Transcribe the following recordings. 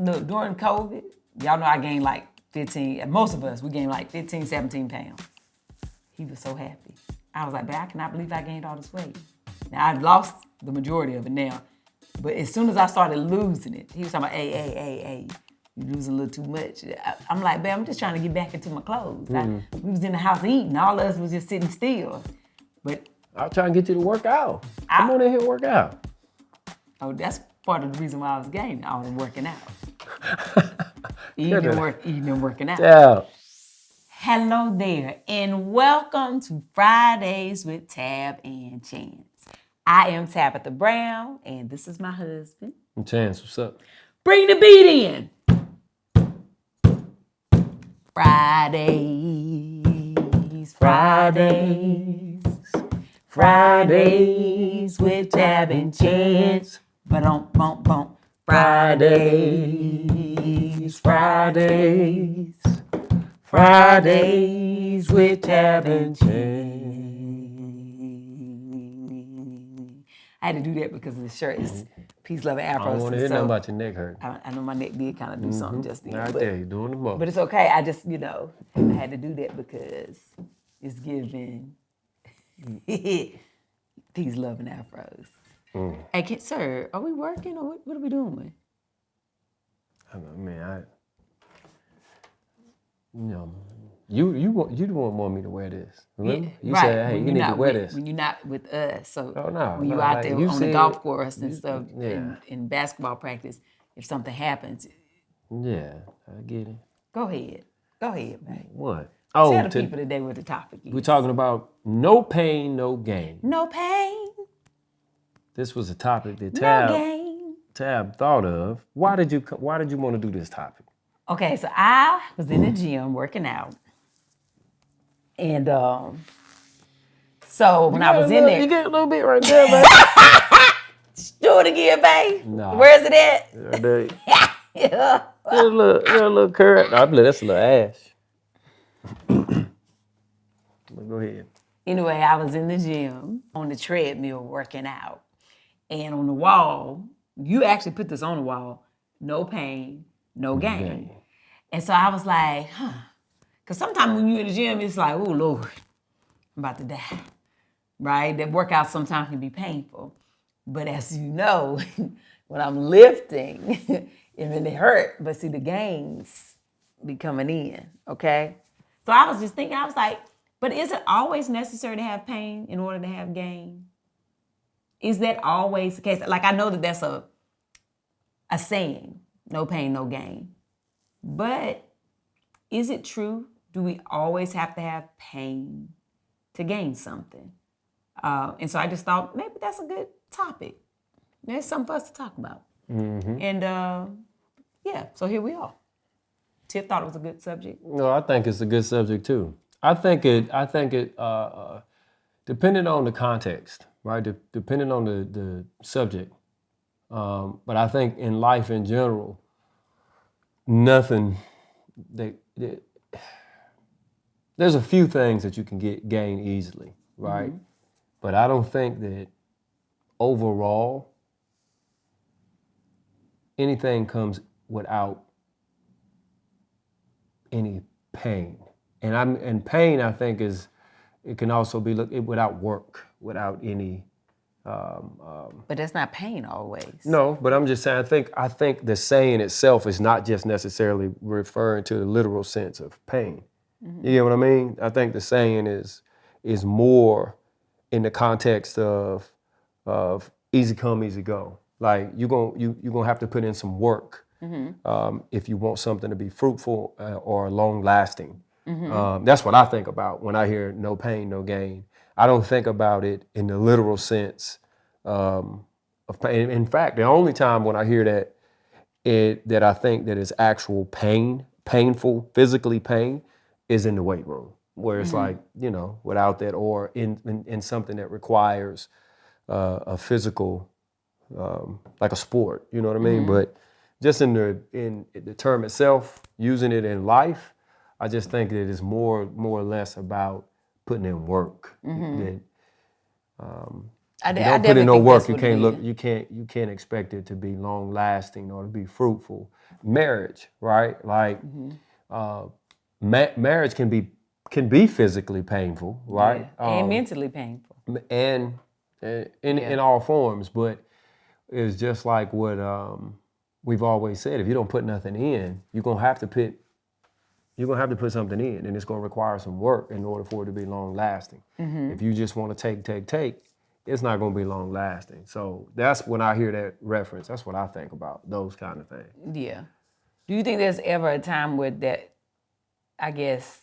look, during COVID, y'all know I gained like 15, most of us, we gained like 15, 17 pounds. He was so happy. I was like, babe, I cannot believe I gained all this weight. Now, I've lost the majority of it now. But as soon as I started losing it, he was talking about, hey, you losing a little too much. I'm like, babe, I'm just trying to get back into my clothes. We was in the house eating. All of us was just sitting still. But I'll try and get you to work out. Come on in here and work out. Oh, that's part of the reason why I was gaining. I was working out. Eating and working out. Yeah. Hello there, and welcome to Fridays with Tab and Chance. I am Tabitha Brown, and this is my husband. Chance, what's up? Bring the beat in. Fridays with Tab and Chance. Ba-dum-bum-bum. Fridays with Tab and Chance. I had to do that because the shirt is Peace, Love, and Afro. I don't want to hear nothing about your neck hurt. I know my neck did kind of do something just then. Right there, you're doing the most. But it's okay. I just, I had to do that because it's giving Peace, Love, and Afros. Hey, sir, are we working or what are we doing? You the one want me to wear this. Remember? Yeah, you right. said, hey, you need to wear this. When you're not with us. So when you you're out there on the golf course and stuff, yeah. in basketball practice, if something happens. Yeah, I get it. Go ahead, man. What? Tell the people today what the topic is. We're talking about no pain, no gain. No pain. This was a topic that No gain. Tab thought of. Why did you want to do this topic? Okay, so I was in the gym working out. And so when I was in there. You get a little bit right there, man. Do it again, babe. Nah. Where's it at? Right there. Yeah. A little current. I believe that's a little ash. Go ahead. Anyway, I was in the gym on the treadmill working out. And on the wall, you actually put this on the wall, no pain, no gain. And so I was like, because sometimes when you're in the gym, it's like, oh, Lord, I'm about to die, right? That workout sometimes can be painful. But as you know, when I'm lifting, and then it hurt, but see, the gains be coming in, okay? So I was just thinking, I was like, but is it always necessary to have pain in order to have gain? Is that always the case? Like, I know that that's a saying, no pain, no gain. But is it true? Do we always have to have pain to gain something? And so I just thought maybe that's a good topic. There's something for us to talk about. Mm-hmm. And so here we are. Tip thought it was a good subject. No, I think it's a good subject too. I think it depending on the context, right? Depending on the subject. But I think in life in general, there's a few things that you can gain easily, right? Mm-hmm. But I don't think that overall anything comes without any pain. And pain, I think, it can also be without work, without any. But that's not pain always. No, but I'm just saying, I think the saying itself is not just necessarily referring to the literal sense of pain. Mm-hmm. You get what I mean? I think the saying is more in the context of easy come, easy go. Like you're gonna have to put in some work if you want something to be fruitful or long lasting. Mm-hmm. That's what I think about when I hear no pain, no gain. I don't think about it in the literal sense of pain. In fact, the only time when I hear that I think that is actual painful, physically pain, is in the weight room, where it's like, without that, or in something that requires a physical, like a sport, you know what I mean? Mm-hmm. But just in the term itself, using it in life, I just think that it's more or less about putting in work. Mm-hmm. I If you don't put definitely in no think work, that's you what can't it look. is. You can't expect it to be long lasting or to be fruitful. Marriage, right? Like uh, marriage can be physically painful, right? Yeah, and mentally painful. And in Yeah. all forms, but it's just like what we've always said: if you don't put nothing in, you're gonna have to put something in, and it's gonna require some work in order for it to be long lasting. If you just want to take, it's not gonna be long lasting. So that's when I hear that reference. That's what I think about those kind of things. Yeah. Do you think there's ever a time where that, I guess,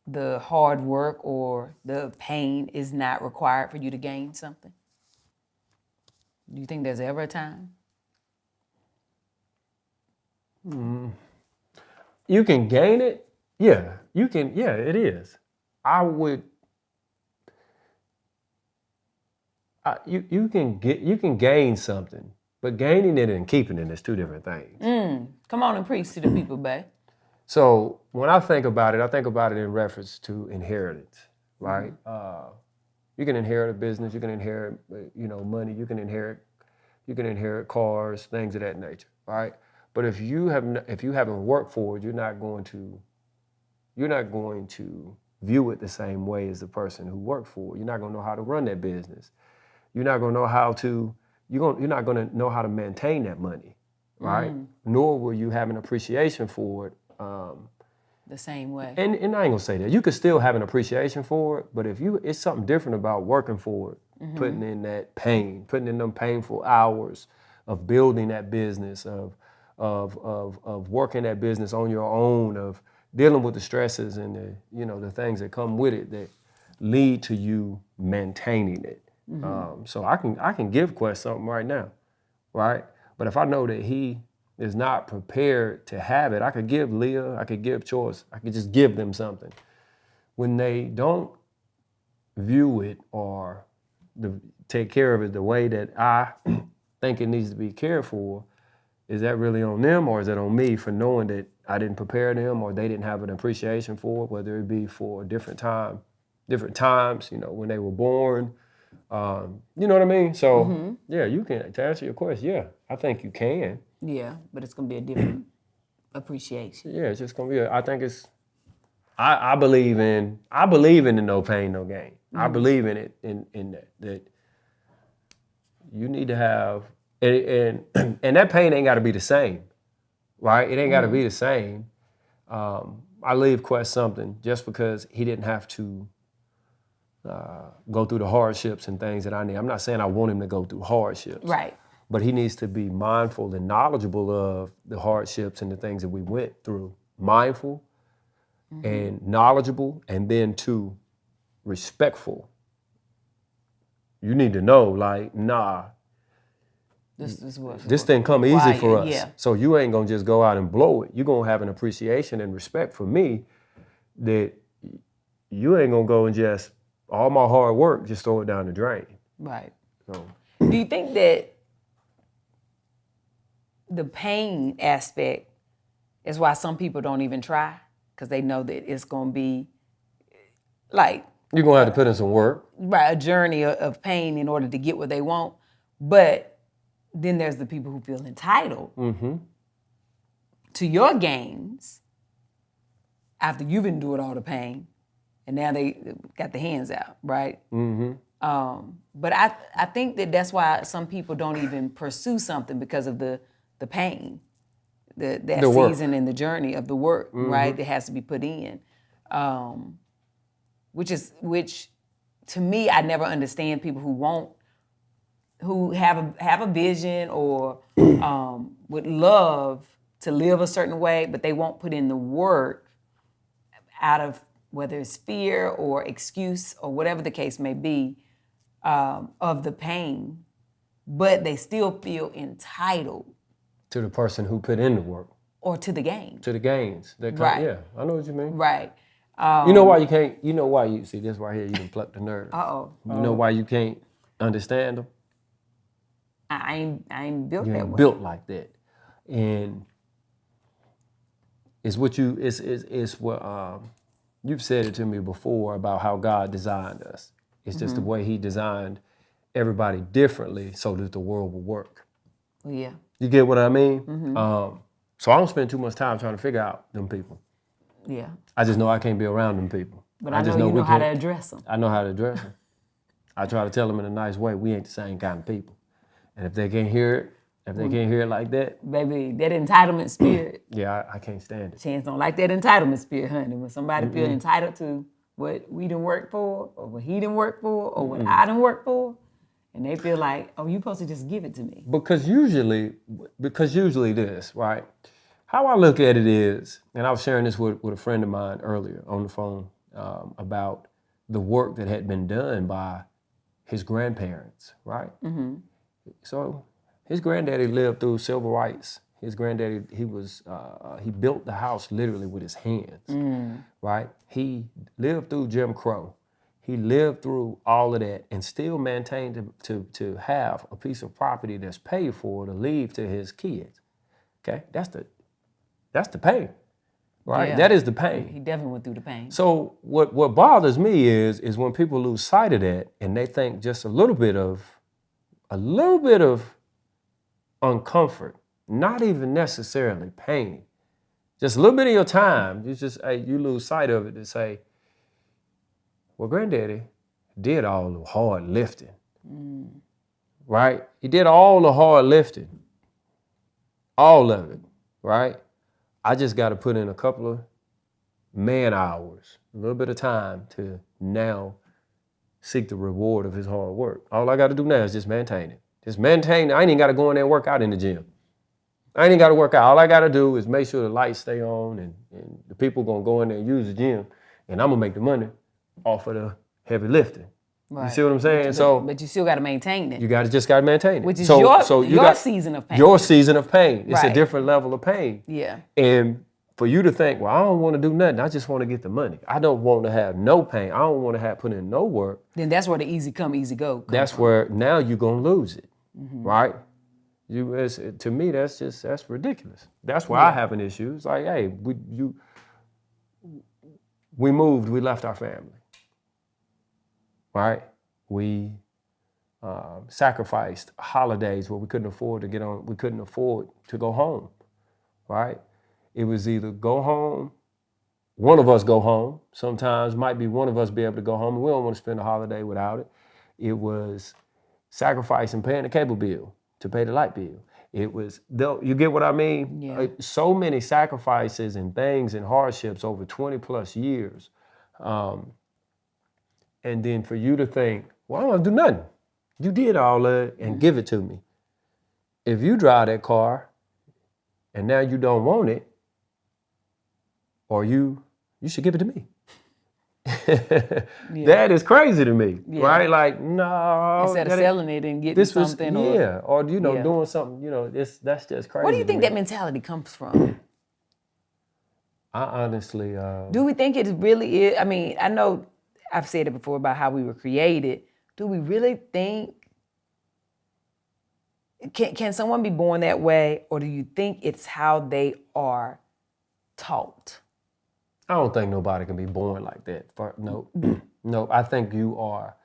the hard work or the pain is not required for you to gain something? Do you think there's ever a time? You can gain it, yeah. You can, yeah. It is. I would. You can gain something, but gaining it and keeping it is two different things. Come on and preach to the people, babe. So when I think about it in reference to inheritance, right? You can inherit a business, you can inherit, money, you can inherit cars, things of that nature, right? But if you haven't worked for it, you're not going to view it the same way as the person who worked for it. You're not going to know how to run that business. You're not going to know how to you're not going to know how to maintain that money, right? Nor will you have an appreciation for it. The same way. And I ain't gonna say that. You could still have an appreciation for it, but it's something different about working for it, putting in that pain, putting in them painful hours of building that business, of working that business on your own, of dealing with the stresses and the things that come with it that lead to you maintaining it. So I can give Quest something right now, right? But if I know that he is not prepared to have it, I could give Leah, I could give Choice, I could just give them something. When they don't view it or take care of it the way that I think it needs to be cared for, is that really on them or is it on me for knowing that I didn't prepare them or they didn't have an appreciation for it, whether it be for a different times, when they were born, you know what I mean? So yeah, you can, to answer your question, yeah, I think you can. Yeah, but it's gonna be a different appreciation. Yeah, it's just gonna be. I think it's. I believe in the no pain, no gain. I believe in it in that you need to have and that pain ain't got to be the same, right? It ain't got to be the same. I leave Quest something just because he didn't have to go through the hardships and things that I need. I'm not saying I want him to go through hardships, Right. but he needs to be mindful and knowledgeable of the hardships and the things that we went through. Mindful and knowledgeable, and then two, respectful. You need to know, like, nah, This is what this didn't come easy for us. Yeah. So you ain't gonna just go out and blow it. You're gonna have an appreciation and respect for me that you ain't gonna go and just, all my hard work, just throw it down the drain. Right. So, Do you think that the pain aspect is why some people don't even try? Because they know that it's gonna be like you're gonna have to put in some work. right, a journey of pain in order to get what they want. But then there's the people who feel entitled to your gains after you've endured all the pain, and now they got the hands out, right? But I think that's why some people don't even pursue something because of the pain, that The work. season and the journey of the work, right? That has to be put in, which to me I never understand people who have a vision or would love to live a certain way, but they won't put in the work out of whether it's fear or excuse or whatever the case may be of the pain, but they still feel entitled To the person who put in the work. or to the gain. To the gains. Right. Yeah, I know what you mean. Right. You know why you can't, see this right here, you can pluck the nerve. Uh-oh. You know why you can't understand them? I ain't built You that ain't way. built like that. And it's what you've said it to me before about how God designed us. It's just the way he designed everybody differently so that the world will work. Yeah. You get what I mean? So I don't spend too much time trying to figure out them people. Yeah. I just know I can't be around them people. But I just know you we know how to can't- address them. I know how to address them. I try to tell them in a nice way, we ain't the same kind of people. And if they can't hear it, like that, Baby, that entitlement spirit. yeah, I can't stand it. Chance don't like that entitlement spirit, honey. When somebody feel entitled to what we done work for, or what he done work for, or what I done work for, and they feel like, oh, you supposed to just give it to me. Because usually this, right? How I look at it is, and I was sharing this with a friend of mine earlier on the phone about the work that had been done by his grandparents, right? So his granddaddy lived through civil rights. His granddaddy, he built the house literally with his hands, right? He lived through Jim Crow. He lived through all of that and still maintained to have a piece of property that's paid for to leave to his kids. Okay, that's the pain, right? Yeah. That is the pain. He definitely went through the pain. So what bothers me is when people lose sight of that and they think just a little bit of uncomfort, not even necessarily pain, just a little bit of your time, you lose sight of it to say, well, granddaddy did all the hard lifting, right? He did all the hard lifting, all of it, right? I just got to put in a couple of man hours, a little bit of time to now seek the reward of his hard work. All I got to do now is just maintain it. Just maintain. I ain't even got to go in there and work out in the gym. I ain't even got to work out. All I got to do is make sure the lights stay on and the people going to go in there and use the gym, and I'm going to make the money off of the heavy lifting. Right. You see what I'm saying? But you still got to maintain it. You just got to maintain it. Which is you your got season of pain. Your season of pain. It's a Right. different level of pain. Yeah. And for you to think, well, I don't want to do nothing. I just want to get the money. I don't want to have no pain. I don't want to have put in no work. Then that's where the easy come, easy go. That's where now you're going to lose it, right? To me, that's ridiculous. That's why I have an issue. It's like, hey, we moved, we left our family, right? We sacrificed holidays where we couldn't afford to go home, right? It was either go home, one of us go home. Sometimes might be one of us be able to go home. We don't want to spend a holiday without it. It was sacrificing paying the cable bill to pay the light bill. It was, you get what I mean? Yeah. So many sacrifices and things and hardships over 20 plus years. And then for you to think, well, I don't want to do nothing. You did all that and give it to me. If you drive that car and now you don't want it, or you should give it to me. That is crazy to me, right? Like, no. Instead of selling it and getting something. Or doing something, that's just crazy. Where do you think that mentality comes from? I honestly... do we think it really is? I mean, I know I've said it before about how we were created. Do we really think, can someone be born that way, or do you think it's how they are taught? I don't think nobody can be born like that. No, I think you are.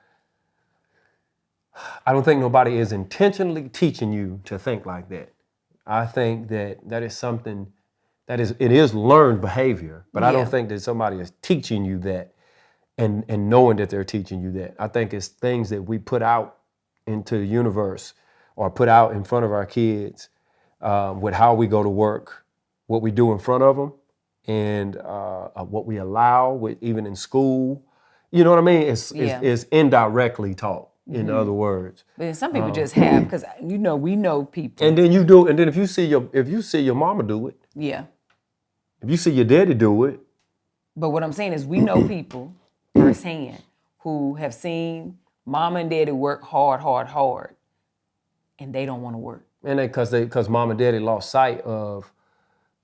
I don't think nobody is intentionally teaching you to think like that. I think that is something it is learned behavior, but I don't think that somebody is teaching you that and knowing that they're teaching you that. I think it's things that we put out into the universe or put out in front of our kids with how we go to work, what we do in front of them, and what we allow, even in school. You know what I mean? It's indirectly taught, in other words. But some people just have, because we know people. And then you do, and then if you see your mama do it, if you see your daddy do it. But what I'm saying is we know people firsthand who have seen mama and daddy work hard, and they don't want to work. And because mom and daddy lost sight of,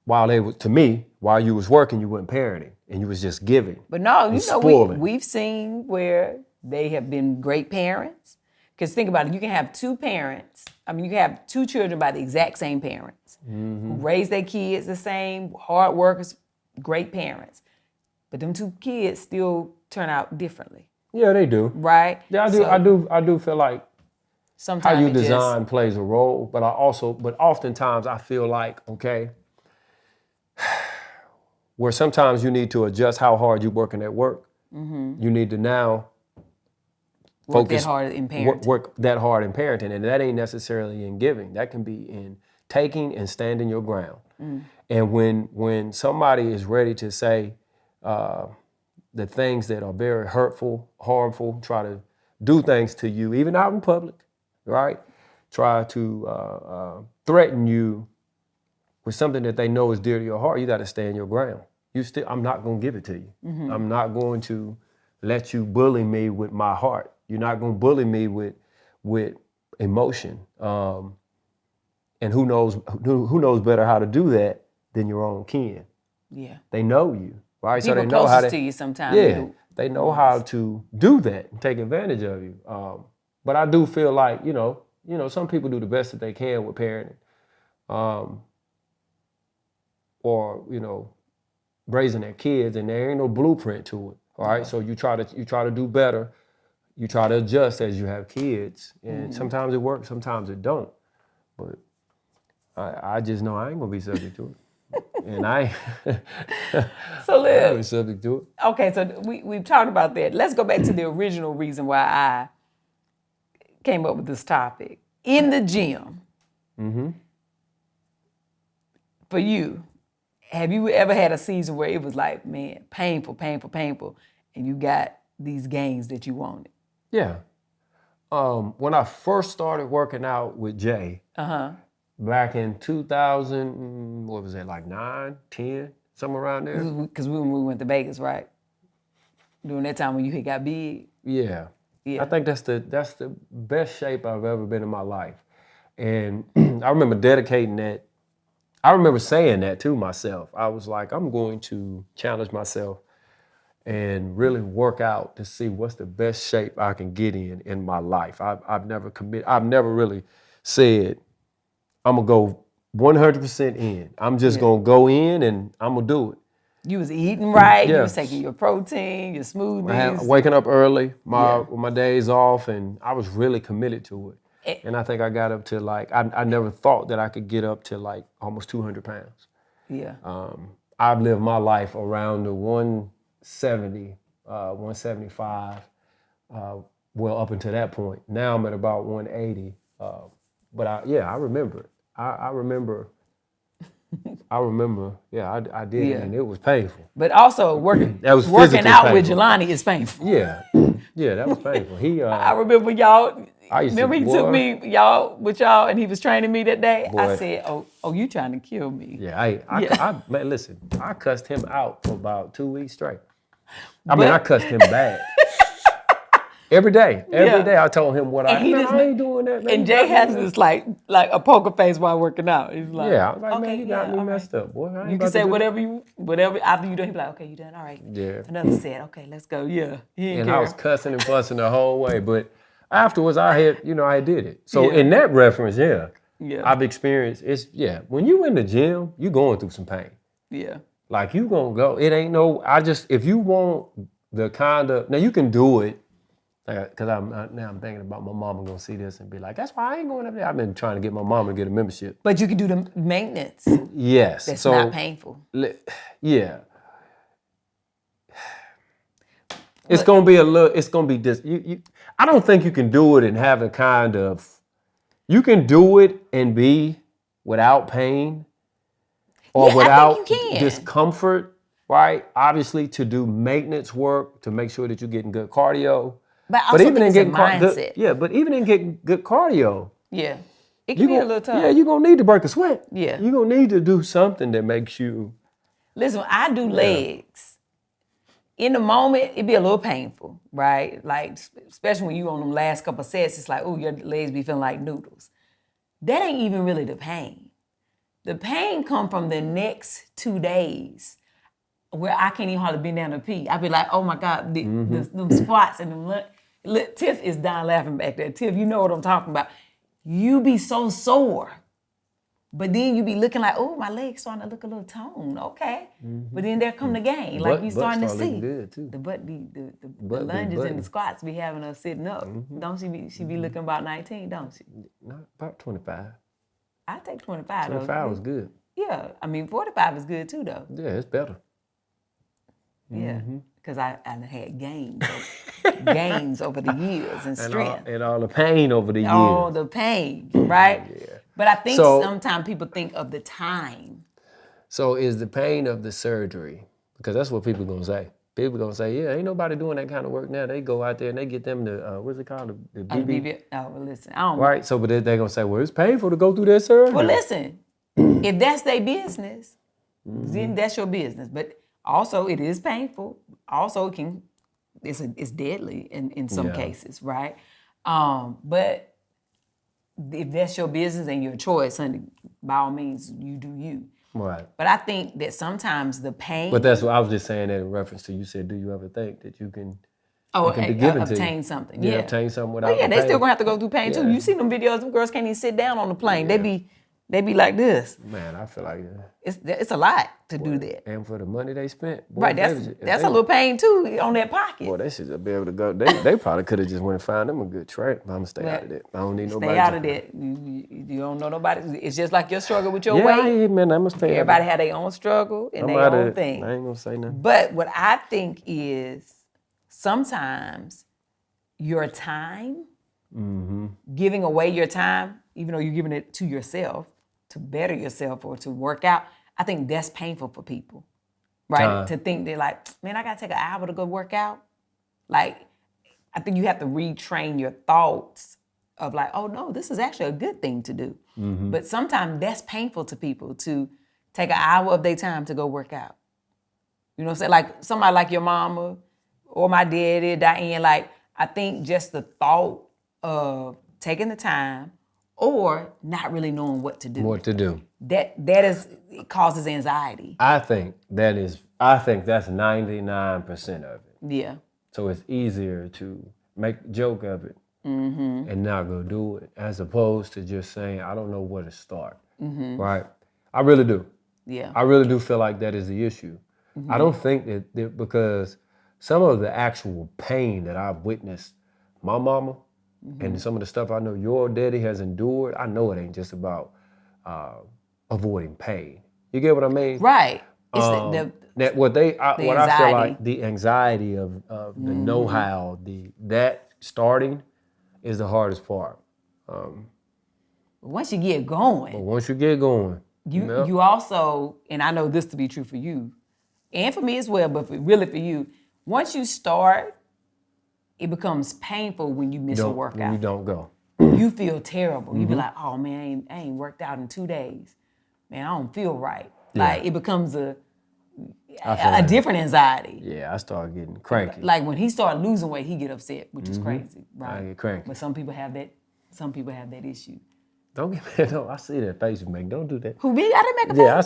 while you was working, you weren't parenting, and you was just giving. But no, spoiling. We've seen where they have been great parents. Because think about it, you can have two parents. I mean, you can have two children by the exact same parents who raise their kids the same, hard workers, great parents. But them two kids still turn out differently. Yeah, they do. Right? Yeah, I do. I do feel like Sometimes how you it just- design plays a role, but oftentimes I feel like, okay, where sometimes you need to adjust how hard you're working at work. You need to now work that hard in parenting. work that hard in parenting, and that ain't necessarily in giving. That can be in taking and standing your ground. And when somebody is ready to say the things that are very hurtful, harmful, try to do things to you, even out in public, right? Try to threaten you with something that they know is dear to your heart, you got to stand your ground. I'm not going to give it to you. I'm not going to let you bully me with my heart. You're not going to bully me with emotion. And who knows better how to do that than your own kin? Yeah. They know you, right? People so they know how to you sometimes. Yeah, they know how to do that and take advantage of you. But I do feel like some people do the best that they can with parenting, or raising their kids, and there ain't no blueprint to it. All right, so you try to do better. You try to adjust as you have kids, and sometimes it works, sometimes it don't. But I just know I ain't gonna be subject to it, and I ain't subject to it. Okay, so we've talked about that. Let's go back to the original reason why I came up with this topic. In the gym, for you, have you ever had a season where it was like, man, painful, and you got these gains that you wanted? Yeah. When I first started working out with Jay, back in 2000, what was that, like 9, 10, somewhere around there? Because when we went to Vegas, right? During that time when you got big? Yeah. Yeah. I think that's the best shape I've ever been in my life. And I remember dedicating that. I remember saying that to myself. I was like, I'm going to challenge myself and really work out to see what's the best shape I can get in my life. I've never really said, I'm gonna go 100% in. I'm just gonna go in and I'm gonna do it. You was eating right. Yeah. You was taking your protein, your smoothies. Waking up early, my days off, and I was really committed to it. And I think I got up to I never thought that I could get up to almost 200 pounds. Yeah. I've lived my life around the 170, 175, well, up until that point. Now I'm at about 180. But I remember it. I remember, I did it, and it was painful. But also working That was out painful. with Jelani is painful. Yeah, that was painful. I remember y'all. Remember he took boy. me with y'all, and he was training me that day. Boy. I said, "Oh, you trying to kill me?" Yeah, man, listen, I cussed him out for about 2 weeks straight. I cussed him bad. Every day I told him what I ain't doing that, man. And Jay has this like a poker face while working out. He's like, I was like, man, you got me messed up, boy. I ain't You about can say to do whatever after you done. He's like, okay, you done, all right. Yeah. Another set, okay, let's go. Yeah, he didn't And care. I was cussing and fussing the whole way, but afterwards I did it. So in that reference, I've experienced when you in the gym, you going through some pain. Yeah. Like you gonna go. It ain't no. If you want the kind of, now you can do it. Because I'm thinking about my mama gonna see this and be like, that's why I ain't going up there. I've been trying to get my mama to get a membership. But you can do the maintenance. Yes. That's not painful. Yeah. It's gonna be this. I don't think you can do it and have a kind of. You can do it and be without pain or without discomfort, right? Obviously, to do maintenance work to make sure that you're getting good cardio. But even in getting mindset. But even in getting good cardio, it can be a little tough. Yeah, you're gonna need to break a sweat. Yeah, you're gonna need to do something that makes you. Listen, I do legs. In the moment, it'd be a little painful, right? Like especially when you on them last couple of sets, it's like, oh, your legs be feeling like noodles. That ain't even really the pain. The pain come from the next 2 days, where I can't even hardly bend down to pee. I be like, oh my God, them squats and them. Tiff is down laughing back there. Tiff, you know what I'm talking about. You be so sore But then you be looking like, oh, my leg's starting to look a little toned. Okay. But then there come the gain. Like you starting to see. Good too. The butt be, the lunges and the squats be having us sitting up. Don't she be looking about 19, don't she? Not about 25. I take 25 though. 25 was good. Yeah. I mean, 45 is good too though. Yeah, it's better. Yeah. Because I had gains over the years and strength. And all the pain over the years. All the pain, right? Yeah. But I think sometimes people think of the time. So is the pain of the surgery, because that's what people going to say. People going to say, yeah, ain't nobody doing that kind of work now. They go out there and they get them the, what's it called? The BB? Oh, well, listen, I don't. Right, so but they're going to say, well, it's painful to go through that surgery. Well, listen, if that's their business, then that's your business. But also, it is painful. Also, it's deadly in some cases, right? But if that's your business and your choice, honey, by all means, you do you. Right. But I think that sometimes the pain. But that's what I was just saying that in reference to you said, do you ever think that you can obtain something? Yeah, obtain something without the pain. they still gonna have to go through pain too. You see them videos, them girls can't even sit down on the plane. They be like this. Man, I feel like it's a lot to do that. And for the money they spent, boy, right? That's a little pain too on that pocket. Boy, they should be able to go. They probably could have just went and found them a good track. I'm gonna stay out of that. I don't need nobody. Stay out of that. You don't know nobody. It's just like your struggle with your weight. Yeah, man, I'm gonna stay. Everybody had their own struggle and their own thing. I ain't gonna say nothing. But what I think is sometimes your time, giving away your time, even though you're giving it to yourself, to better yourself or to work out, I think that's painful for people, right? To think they're like, man, I gotta take an hour to go work out. Like, I think you have to retrain your thoughts of like, oh no, this is actually a good thing to do. But sometimes that's painful to people to take an hour of their time to go work out. You know what I'm saying? Like somebody like your mama or my daddy, Diane, like I think just the thought of taking the time or not really knowing what to do. What to do. That it causes anxiety. I think that's 99% of it. Yeah. So it's easier to make a joke of it and not go do it, as opposed to just saying, I don't know where to start. Right? I really do. Yeah. I really do feel like that is the issue. I don't think that because some of the actual pain that I've witnessed my mama and some of the stuff I know your daddy has endured, I know it ain't just about avoiding pain. You get what I mean? Right. It's what I feel like the anxiety of the know-how, that starting is the hardest part. Once you get going. But once you get going. You also, and I know this to be true for you, and for me as well, but really for you, once you start, it becomes painful when you miss a workout. When you don't go. You feel terrible. You be like, oh man, I ain't worked out in 2 days. Man, I don't feel right. Yeah. Like it becomes a like different anxiety. Yeah, I start getting cranky. Like when he started losing weight, he get upset, which is crazy, right? I get cranky. But some people have that issue. Don't get me, no, I see that face you make. Don't do that. Who, me? I didn't make a face. Yeah,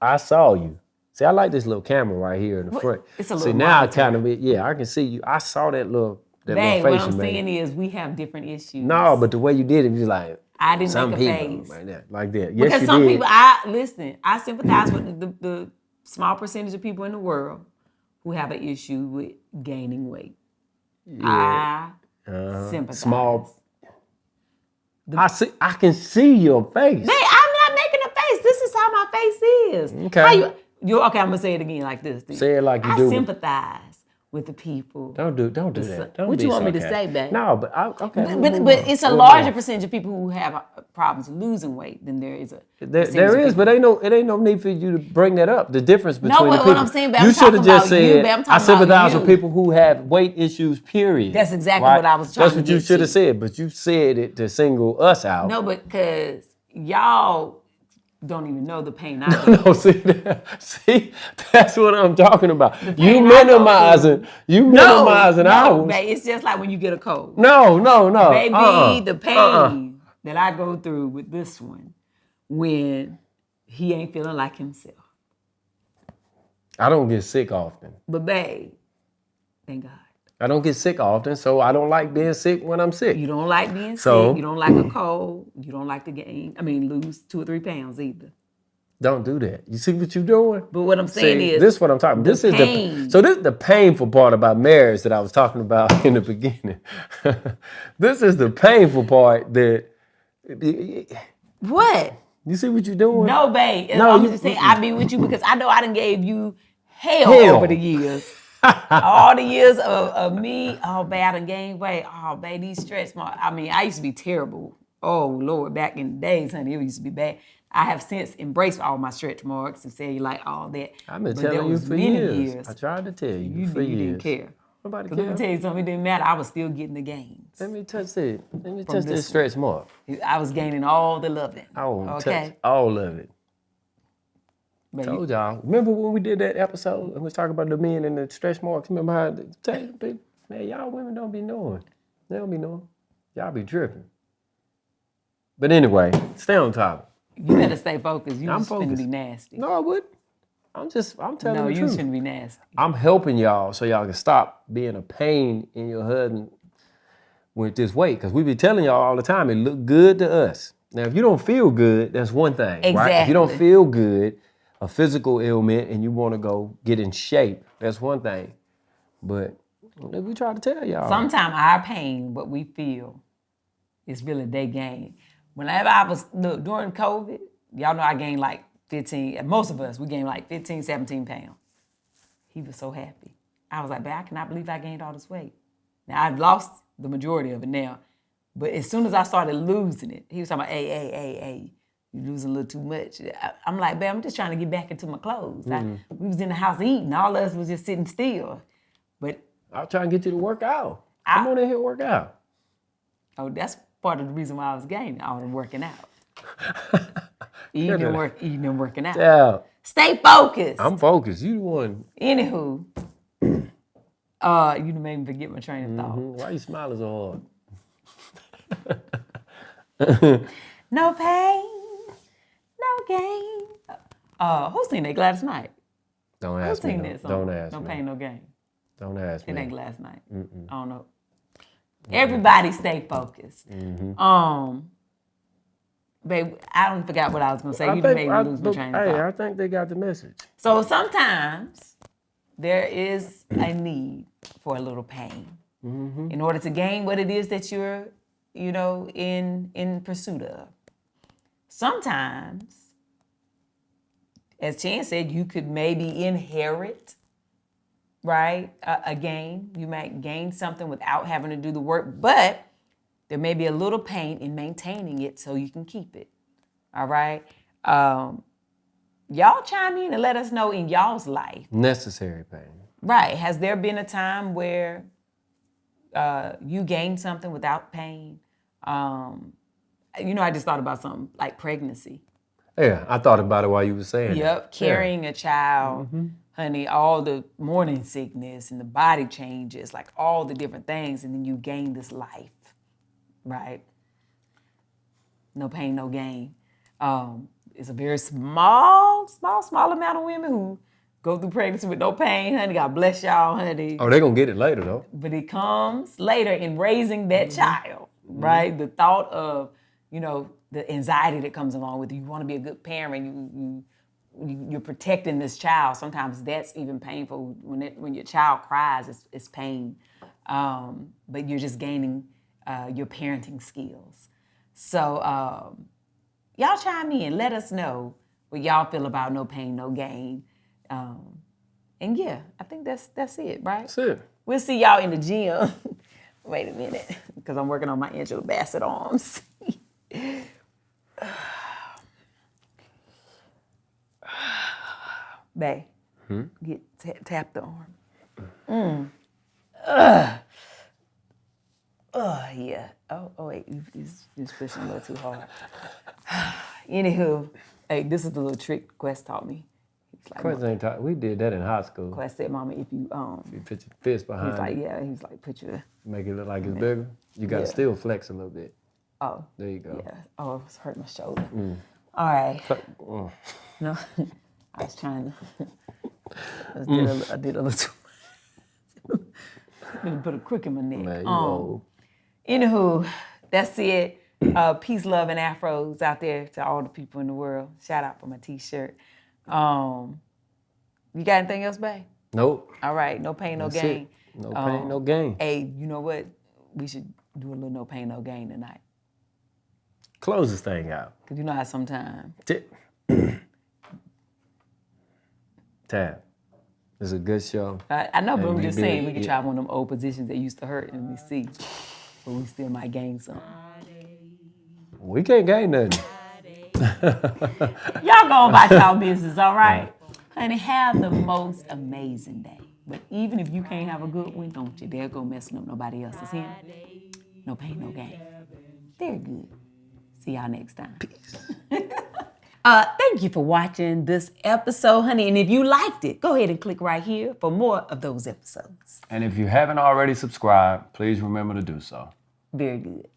I saw you. See, I like this little camera right here in the front. It's a little See, now I kind of, I can see you. I saw that little face what I'm you made. saying is we have different issues. No, but the way you did it, you like, I didn't some make a people face. like that. Yes, because you some did. people, I sympathize with the small percentage of people in the world who have an issue with gaining weight. Yeah. I sympathize. Small. I can see your face. I'm not making a face. This is how my face is. Okay. Okay, I'm gonna say it again like this. Say it like you do. I sympathize with the people. Don't do that. Don't what be you want me to sarcastic. say, babe? No, but okay. But it's a larger percentage of people who have problems losing weight than there is a. There is, but it ain't no need for you to bring that up. The difference between the people. What I'm saying, babe, you should have just said, I sympathize with people who have weight issues. Period. That's exactly what I was trying to That's what you should have said, but you said it to single us out. No, because y'all don't even know the pain I do. No, see, that's what I'm talking about. You minimizing ours. Babe, it's just like when you get a cold. No. Baby, the pain that I go through with this one when he ain't feeling like himself. I don't get sick often. But babe, thank God. I don't get sick often, so I don't like being sick when I'm sick. You don't like being So- sick. You don't like a cold. You don't like to lose 2 or 3 pounds either. Don't do that. You see what you're doing? But what I'm saying is, this is what I'm talking about. This pain. This is the painful part about marriage that I was talking about in the beginning. This is the painful part that. What? You see what you're doing? No, babe. No, I'm you- just saying I be with you because I know I done gave you hell Hell. over the years. All the years of me, oh, babe, I done gained weight. Oh, babe, these stretch marks. I mean, I used to be terrible. Oh, Lord, back in the days, honey, it used to be bad. I have since embraced all my stretch marks and cellulite, all that. I've been But telling there you was for many years. I tried to tell you You for didn't years. care. Nobody 'Cause let me cares. tell you something, it didn't matter. I was still getting the gains. Let me touch it. Let me touch this this stretch mark. I was gaining all the loving. I want to Okay. touch all of it. Babe, Told y'all. Remember when we did that episode and we was talking about the men and the stretch marks? Remember how man, y'all women don't be knowing. They don't be knowing. Y'all be tripping. But anyway, stay on topic. you better stay focused. You I'm just finna focused. be nasty. No, I wouldn't. I'm telling No, the you truth. shouldn't be nasty. I'm helping y'all so y'all can stop being a pain in your husband with this weight. Because we be telling y'all all the time, it look good to us. Now, if you don't feel good, that's one thing, right? If you don't Exactly. feel good, a physical ailment, and you want to go get in shape, that's one thing. But we try to tell y'all. Sometimes our pain, what we feel, is really their gain. Whenever look, during COVID, y'all know I gained like 15, most of us, we gained like 15, 17 pounds. He was so happy. I was like, babe, I cannot believe I gained all this weight. Now, I've lost the majority of it now. But as soon as I started losing it, he was talking about, hey, you're losing a little too much. I'm like, babe, I'm just trying to get back into my clothes. We was in the house eating. All of us was just sitting still. But I'll try and get you to work out. Come on in here and work out. oh, that's part of the reason why I was gaining. I was working out. Eating and working out. Yeah, Stay focused. I'm focused. You the one. Anywho, you done made me forget my train of thought. Why you smiling so hard? No pain, no gain. Who seen that Gladys Knight? Don't Who ask me. seen No. that song? Don't ask No me. pain, no gain. Don't ask It me. ain't Gladys Knight. I don't know. Everybody stay focused. Babe, I don't forgot what I was gonna say. You done made me lose my train of thought. I think they got the message. So sometimes there is a need for a little pain in order to gain what it is that you're, in pursuit of. Sometimes, as Chan said, you could maybe inherit, right, a gain. You might gain something without having to do the work, but there may be a little pain in maintaining it so you can keep it. All right? Y'all chime in and let us know in y'all's life. Necessary pain. Right. Has there been a time where you gained something without pain? I just thought about something like pregnancy. Yeah, I thought about it while you were saying Yep. Carrying a child, honey, all the morning sickness and the body changes, like all the different things, and then you gain this life, right? No pain, no gain. It's a very small amount of women who go through pregnancy with no pain, honey. God bless y'all, honey. Oh, they're going to get it later, though. But it comes later in raising that child, right? The thought of, the anxiety that comes along with it. You want to be a good parent. You're protecting this child. Sometimes that's even painful. When your child cries, it's pain. But you're just gaining your parenting skills. So y'all chime in. Let us know what y'all feel about no pain, no gain. And yeah, I think that's it, right? That's it. We'll see y'all in the gym. Wait a minute, because I'm working on my Angela Bassett arms. Bae, tap the arm. Yeah. Oh wait, you're pushing a little too hard. Anywho, hey, this is the little trick Quest taught me. He's like, Quest ain't taught. We did that in high school. Quest said, "Mama, if you You put your fist behind he's like, it, yeah, he's like, put your make it look like it's bigger. You got to Yeah. still flex a little bit. oh There you go. yeah, oh, it's hurt my shoulder. All right, Oh. no, I was trying to. I did a little too much. Gonna put a crook in my neck. Man, you old. Anywho, that's it. Peace, love, and afros out there to all the people in the world. Shout out for my t-shirt. You got anything else, babe? Nope. All right, no pain, no That's gain. it. No pain, no gain. Hey, you know what? We should do a little no pain, no gain tonight. Close this thing out. Cause you know how sometimes. Tab. It's a good show. I know, but And I'm we just did, saying we could yeah. try one of them old positions that used to hurt and we see, but we still might gain some. We can't gain nothing. Y'all go about y'all business, all right? Honey, have the most amazing day. But even if you can't have a good one, don't you dare go messing up nobody else's hand. No pain, no gain. Very good. See y'all next time. Peace. Thank you for watching this episode, honey. And if you liked it, go ahead and click right here for more of those episodes. And if you haven't already subscribed, please remember to do so. Very good.